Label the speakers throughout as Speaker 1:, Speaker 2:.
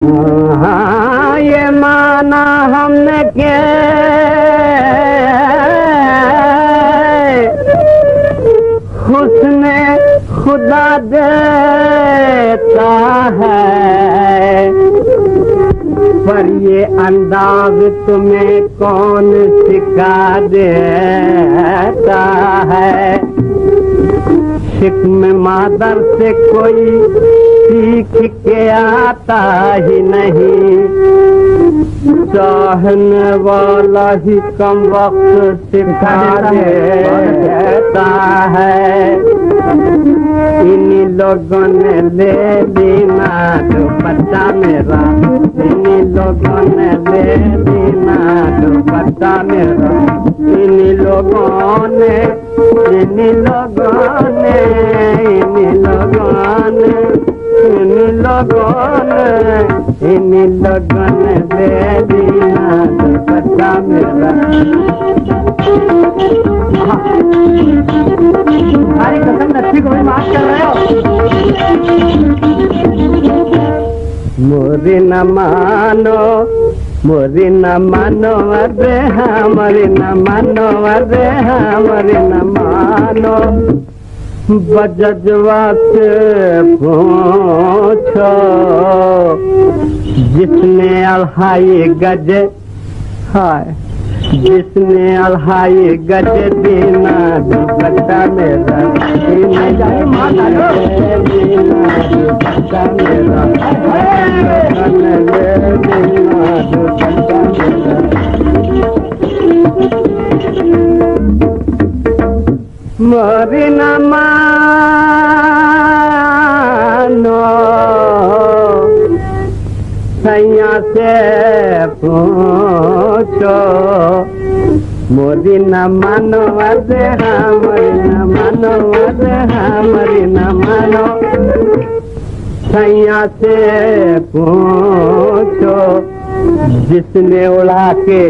Speaker 1: हाँ ये माना हमने के हुस्ने खुदा देता है, पर ये अंदाज तुम्हें कौन सिखा देता है। शिक्म मादर से कोई सीख के आता ही नहीं, चाहने वाला ही कम वक्त सिखा देता है। इन्हीं लोगों ने ले लीना दुपट्टा मेरा, इन्हीं लोगों ने ले लीना दुपट्टा मेरा, इन्हीं लोगों ने, इन्हीं लोगों ने, इन्हीं लोगों ने, इन्हीं लोगों ने, इन्हीं लोगों ने ले लीना दुपट्टा मेरा। हमारी कसम नच्छी को भी माफ कर रहे हो। मोरी न मानो, मोरी न मानो अरे हमारी न मानो अरे हमारी न मानो, बजजवा से पूछो जिसने अल्हाई गज, हाय जिसने अल्हाई गज दीना दुपट्टा मेरा, दीना दुपट्टा मेरा, दीना दुपट्टा मेरा। मोरी न मानो सैया से पूछो, मोरी न मानो अरे हमारी न मानो अरे हमारी न मानो, सैया से पूछो जिसने उड़ा के,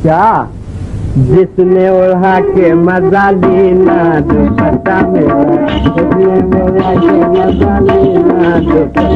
Speaker 1: क्या जिसने उड़ा के मजा लेना दुपट्टा मेरा, जिसने उड़ा के मजा लेना दुपट्टा।